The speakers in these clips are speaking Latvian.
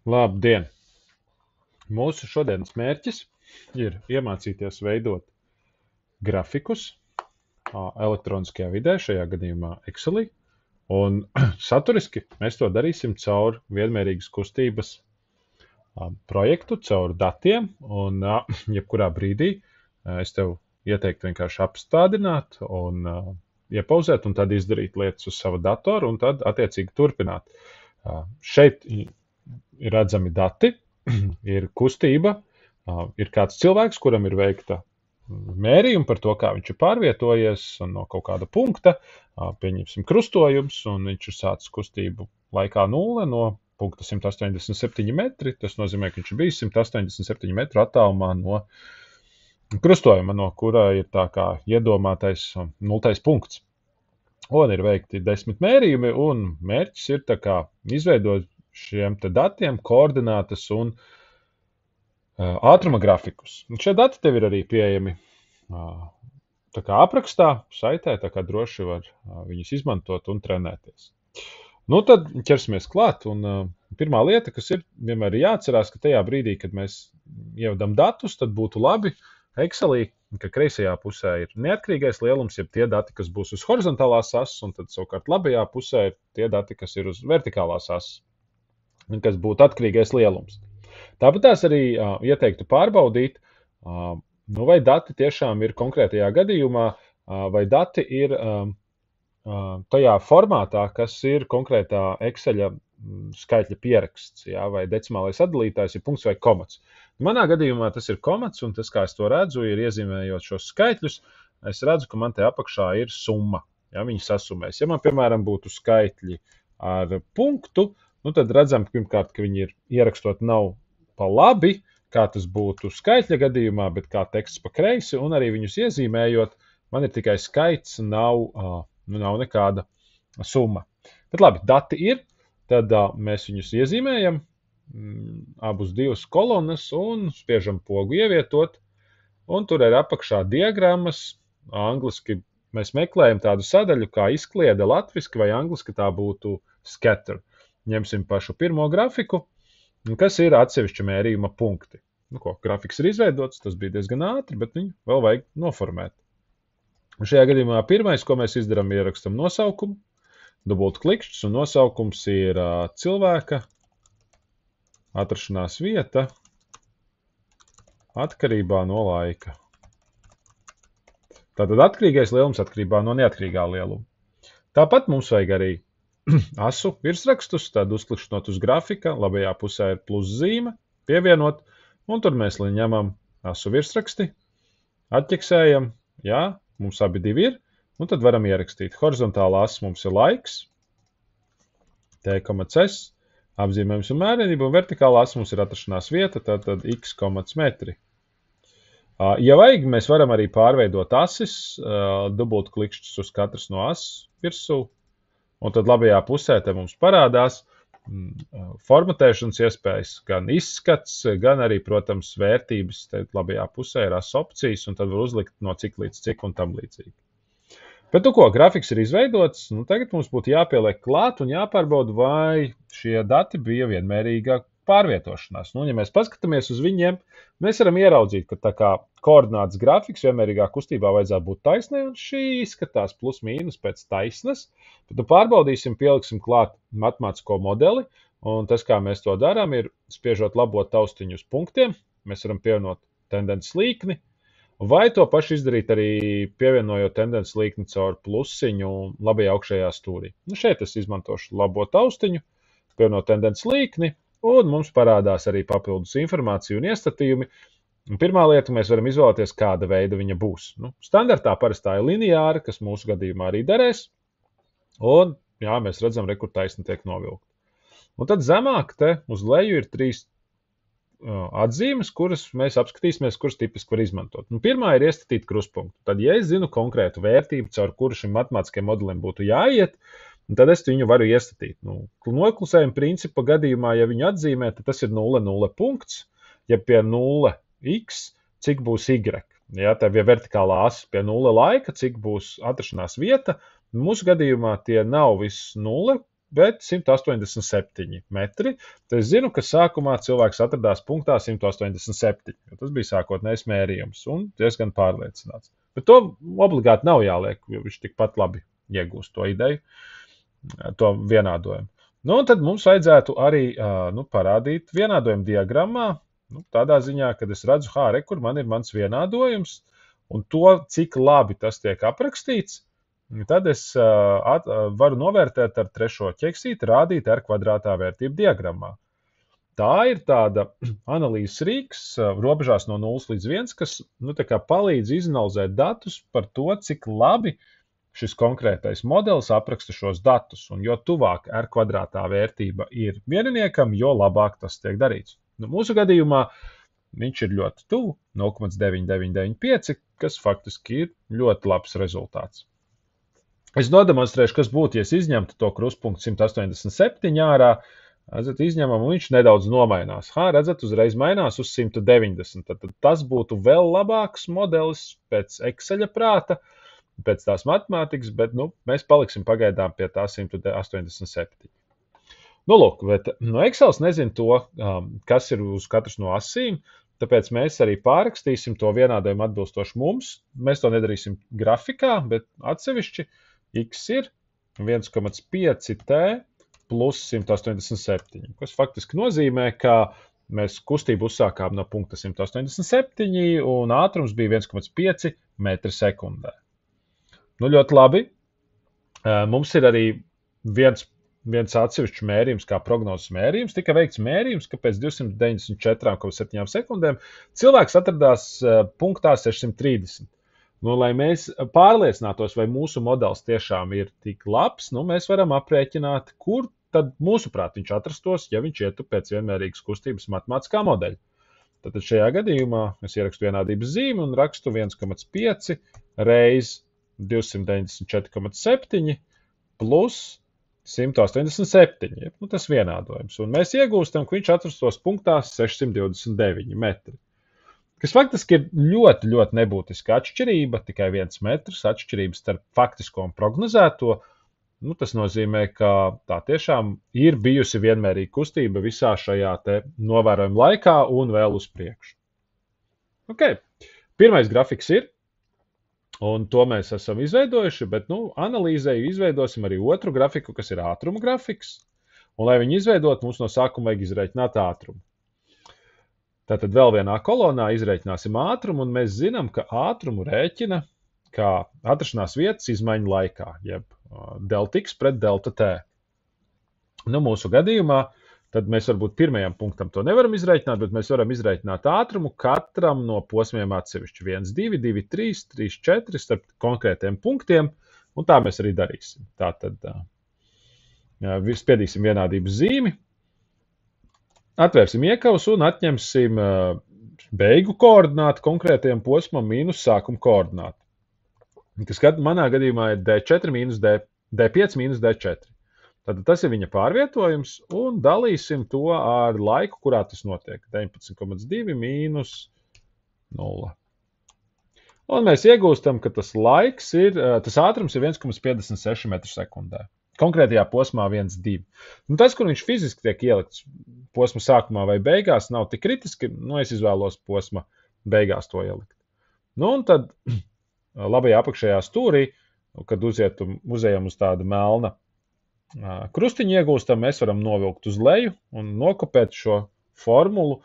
Labdien! Mūsu šodienas mērķis ir iemācīties veidot grafikus elektroniskajā vidē, šajā gadījumā Excelī, un saturiski mēs to darīsim caur vienmērīgas kustības projektu, caur datiem, un jebkurā brīdī es tev ieteiktu vienkārši apstādināt un iepauzēt, un tad izdarīt lietas uz sava datora, un tad attiecīgi turpināt. Šeit ir redzami dati, ir kustība, ir kāds cilvēks, kuram ir veikta mērījuma par to, kā viņš ir pārvietojies no kaut kāda punkta, pieņemsim krustojums, un viņš ir sācis kustību laikā 0 no punkta 187 metri. Tas nozīmē, ka viņš ir bijis 187 metru attālumā no krustojuma, no kura ir tā kā iedomātais 0. punkts. Un ir veikti 10 mērījumi, un mērķis ir tā kā izveidot šiem te datiem koordinātas un ātruma grafikus. Un šie dati tev ir arī pieejami tā kā aprakstā, saitē, tā kā droši var viņus izmantot un trenēties. Nu, tad ķersimies klāt, un pirmā lieta, kas ir, vienmēr ir jāatcerās, ka tajā brīdī, kad mēs ievedam datus, tad būtu labi Excelī, ka kreisajā pusē ir neatkarīgais lielums, jeb tie dati, kas būs uz horizontālās asas, un tad savukārt labajā pusē ir tie dati, kas ir uz vertikālās asas, un kas būtu atkarīgais lielums. Tāpat tās arī ieteiktu pārbaudīt, vai dati tiešām ir konkrētajā gadījumā, vai dati ir tajā formātā, kas ir konkrētā Exceļa skaitļa pieraksts, vai decimālais atdalītājs ir punkts vai komats. Manā gadījumā tas ir komats, un tas, kā es to redzu, ir iezīmējot šos skaitļus, es redzu, ka man te apakšā ir summa, viņi sasumēs. Ja man, piemēram, būtu skaitļi ar punktu, tad redzam, pirmkārt, ka viņi ir ierakstot nav pa labi, kā tas būtu skaitļa gadījumā, bet kā teksts pa kreisi, un arī viņus iezīmējot, man ir tikai skaits, nav nekāda summa. Bet labi, dati ir, tad mēs viņus iezīmējam, abus divas kolonas, un spiežam pogu ievietot, un tur ir apakšā diagrammas, angliski mēs meklējam tādu sadaļu kā izkliede latviski, vai angliski tā būtu scatter. Ņemsim pašu pirmo grafiku, kas ir atsevišķa mērījuma punkti. Grafiks ir izveidots, tas bija diezgan ātri, bet viņu vēl vajag noformēt. Un šajā gadījumā pirmais, ko mēs izdarām, ierakstam nosaukumu, dubultklikšķis, un nosaukums ir cilvēka atrašanās vieta atkarībā no laika. Tātad atkarīgais lielums atkarībā no neatkarīgā lieluma. Tāpat mums vajag arī asu virsrakstus, tad uzklikšķinot uz grafika, labajā pusē ir plus zīme, pievienot, un tur mēs ņemam asu virsraksti, atķeksējam, mums abi divi ir, un tad varam ierakstīt. Horizontālā asa mums ir laiks, t,s, apzīmējums un mērenība, un vertikālā asa mums ir atrašanās vieta, tātad x metri. Ja vajag, mēs varam arī pārveidot asis, dubultklikšķis uz katras no asas virsū, un tad labajā pusē te mums parādās formatēšanas iespējas, gan izskats, gan arī, protams, vērtības. Te labajā pusē ir asu opcijas, un tad var uzlikt no cik līdz cik un tam līdzīgi. Bet grafiks ir izveidots, tagad mums būtu jāpieliek klāt un jāpārbauda, vai šie dati bija vienmērīgā pārvietošanās. Ja mēs paskatāmies uz viņiem, mēs varam ieraudzīt, ka tā kā koordinātas grafiks vienmērīgā kustībā vajadzētu būt taisnai, un šī izskatās plus mīnus pēc taisnas. Bet pārbaudīsim, pieliksim klāt matemātisko modeli, un tas, kā mēs to darām, ir spiežot labo taustiņu uz punktiem, mēs varam pievienot tendences līkni, vai to pašu izdarīt arī pievienojot tendences līkni caur plusiņu labajā augšējā stūrī. Šeit es izmantošu labo taustiņu, pievienot tendences līkni, un mums parādās arī papildus informācija un iestatījumi. Pirmā lieta, mēs varam izvēlēties, kāda veida viņa būs. Standartā parastā ir lineāra, kas mūsu gadījumā arī derēs. Un, mēs redzam, kur taisni tiek novilkt. Un tad zemāk te uz leju ir 3 atzīmes, kuras mēs apskatīsimies, kuras tipiski var izmantot. Pirmā ir iestatīt krustpunktu. Tad, ja es zinu konkrētu vērtību, caur kuru šim matemātiskajam modelim būtu jāiet, tad es viņu varu iestatīt. Noklusējuma principa gadījumā, ja viņu atzīmē, tad tas ir 0,0 punkts, ja pie 0x, cik būs y. Tā ir vertikālā asa pie 0 laika, cik būs atrašanās vieta. Mūsu gadījumā tie nav viss 0 bet 187 metri. Tad es zinu, ka sākumā cilvēks atradās punktā 187, jo tas bija sākotnējs mērījums un diezgan pārliecināts. Bet to obligāti nav jāliek, jo viņš tikpat labi iegūst to ideju, to vienādojumu. Nu, un tad mums vajadzētu arī parādīt vienādojumu diagrammā, tādā ziņā, kad es redzu, kur man ir mans vienādojums, un to, cik labi tas tiek aprakstīts, tad es varu novērtēt ar trešo ķeksīti, rādīt R kvadrātā vērtību diagrammā. Tā ir tāda analīzes rīks, robežās no 0 līdz 1, kas palīdz izanalizēt datus par to, cik labi šis konkrētais modelis apraksta šos datus. Un jo tuvāk R kvadrātā vērtība ir vieniniekam, jo labāk tas tiek darīts. Mūsu gadījumā viņš ir ļoti tuvu, 0,9995, kas faktiski ir ļoti labs rezultāts. Es nodemonstrēšu, kas būtu, ja es izņemtu to krustpunktu 187 ārā, redzat, izņemam, un viņš nedaudz nomainās. Redzat, uzreiz mainās uz 190. Tad tas būtu vēl labāks modelis pēc Exceļa prāta, pēc tās matemātikas, bet mēs paliksim pagaidām pie tā 187. Lūk, bet no Excels nezinu to, kas ir uz katras no asīm, tāpēc mēs arī pārrakstīsim to vienādojumu atbilstoši mums. Mēs to nedarīsim grafikā, bet atsevišķi X ir 1,5T plus 187, kas faktiski nozīmē, ka mēs kustību uzsākām no punkta 187 un ātrums bija 1,5 metri sekundē. Ļoti labi. Mums ir arī viens atsevišķs mērījums, kā prognozes mērījums. Tika veikts mērījums, ka pēc 294,7 sekundēm cilvēks atradās punktā 630. Lai mēs pārliecinātos, vai mūsu modelis tiešām ir tik labs, mēs varam aprēķināt, kur tad mūsuprāt viņš atrastos, ja viņš ietu pēc vienmērīgas kustības matemātiskā modeļa. Tad šajā gadījumā es ierakstu vienādības zīmi un rakstu 1,5 reiz 294,7 plus 187. Tas vienādojums. Un mēs iegūstam, ka viņš atrastos punktā 629 metri. Kas faktiski ir ļoti, ļoti nebūtiska atšķirība, tikai 1 metrs atšķirības starp faktisko un prognozēto. Tas nozīmē, ka tā tiešām ir bijusi vienmērīga kustība visā šajā te novērojuma laikā un vēl uz priekšu. Pirmais grafiks ir, un to mēs esam izveidojuši, bet analīzē izveidosim arī otru grafiku, kas ir ātruma grafiks. Un, lai viņu izveidot, mums no sākuma vajag izreikināt ātrumu. Tātad vēl vienā kolonā izreikināsim ātrumu, un mēs zinām, ka ātrumu rēķina kā atrašanās vietas izmaiņu laikā, jeb delta x pret delta t. Mūsu gadījumā, tad mēs varbūt pirmajam punktam to nevaram izreikināt, bet mēs varam izreikināt ātrumu katram no posmiem atsevišķi. 1, 2, 2, 3, 3, 4 starp konkrētiem punktiem, un tā mēs arī darīsim. Tātad spiedīsim vienādības zīmi, atvērsim iekavus un atņemsim beigu koordinātu konkrētajam posmam mīnus sākuma koordinātu. Kas manā gadījumā ir D4 mīnus D5 mīnus D4. Tad tas ir viņa pārvietojums un dalīsim to ar laiku, kurā tas notiek. 19,2 mīnus 0. Un mēs iegūstam, ka tas ātrums ir 1,56 metru sekundē. Konkrētajā posmā 1,2. Tas, kur viņš fiziski tiek ielikts posma sākumā vai beigās, nav tik kritiski. Es izvēlos posma beigās to ielikt. Un tad labajā apakšējā stūrī, kad uzejam uz tādu melna krustiņu iegūstam, mēs varam novilkt uz leju un nokopēt šo formulu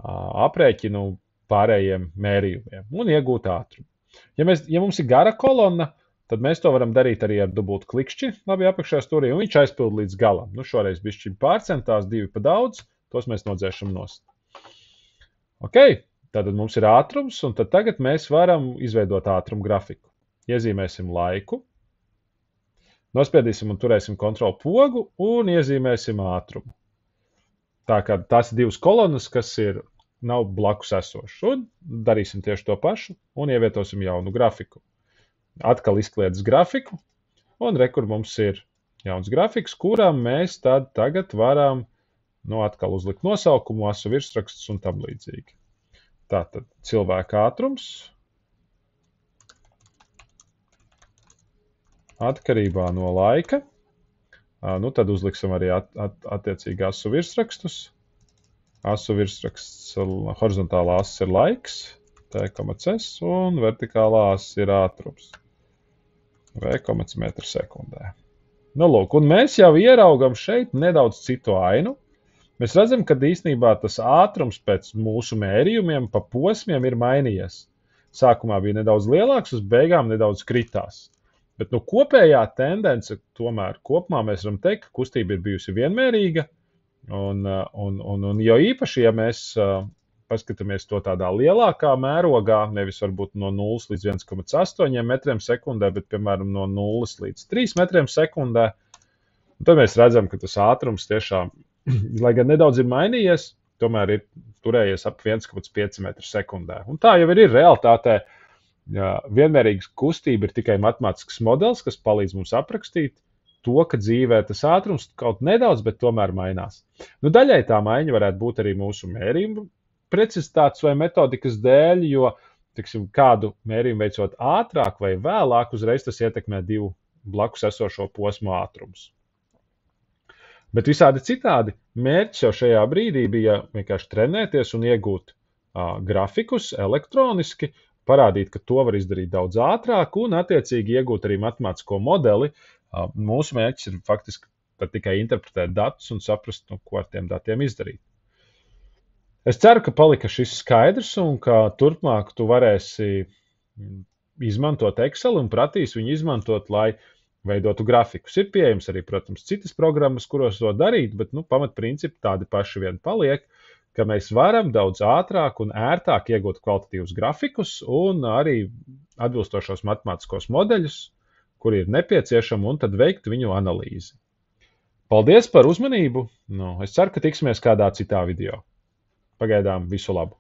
aprēķinu pārējiem mērījumiem un iegūt ātrumu. Ja mums ir gara kolonna, tad mēs to varam darīt arī ar dubultu klikšķi labajā apakšējā stūrī, un viņš aizpild līdz galam. Šoreiz bišķi pārcentās, 2 pa daudz, tos mēs nodzēšam nost. Tātad mums ir ātrums, un tad tagad mēs varam izveidot ātrumu grafiku. Iezīmēsim laiku, nospiedīsim un turēsim kontrolu pogu un iezīmēsim ātrumu. Tā kā tās ir 2 kolonas, kas nav blakus esošas. Un darīsim tieši to pašu un ievietosim jaunu grafiku. Atkal izkliedz grafiku, un kur mums ir jauns grafiks, kuram mēs tad tagad varam atkal uzlikt nosaukumu, asu virsrakstus un tam līdzīgi. Tātad cilvēka ātrums atkarībā no laika Nu, tad uzliksim arī attiecīgi asu virsrakstus. Asu virsraksts horizontālā asa ir laiks, t,s, un vertikālā asa ir ātrums, v,metru sekundē. Nu, lūk, un mēs jau ieraugam šeit nedaudz citu ainu. Mēs redzam, ka īstenībā tas ātrums pēc mūsu mērījumiem pa posmiem ir mainījies. Sākumā bija nedaudz lielāks, uz beigām nedaudz kritās. Bet nu, kopējā tendence tomēr kopumā mēs varam teikt, ka kustība ir bijusi vienmērīga. Un jo īpaši, ja mēs paskatāmies to tādā lielākā mērogā, nevis varbūt no 0 līdz 1,8 metriem sekundē, bet piemēram no 0 līdz 3 metriem sekundē, tad mēs redzam, ka tas ātrums tiešām, lai gan nedaudz ir mainījies, tomēr ir turējies ap 1,5 metru sekundē. Un tā jau ir realitātē. Vienmērīga kustība ir tikai matemātisks modelis, kas palīdz mums aprakstīt to, ka dzīvē tas ātrums kaut nedaudz, bet tomēr mainās. Nu, daļai tā maiņa varētu būt arī mūsu mērījuma precizitātes vai metodikas dēļ, jo, tiksim, kādu mērījumu veicot ātrāk vai vēlāk, uzreiz tas ietekmē divu blakus esošo posmu ātrums. Bet visādi citādi mērķis jau šajā brīdī bija vienkārši trenēties un iegūt grafikus elektroniski, parādīt, ka to var izdarīt daudz ātrāk un attiecīgi iegūt arī matemātisko modeli. Mūsu mērķis ir faktiski tikai interpretēt datus un saprast, ko ar tiem datiem izdarīt. Es ceru, ka palika šis skaidrs un ka turpmāk tu varēsi izmantot Excel un pratīsi viņu izmantot, lai veidotu grafikus. Ir pieejams arī, protams, citas programmas, kuros to darīt, bet pamatprincipi tādi paši vien paliek, ka mēs varam daudz ātrāk un ērtāk iegūt kvalitatīvus grafikus un arī atbilstošos matemātiskos modeļus, kuri ir nepieciešami, un tad veikt viņu analīzi. Paldies par uzmanību! Es ceru, ka tiksimies kādā citā video. Pagaidām visu labu!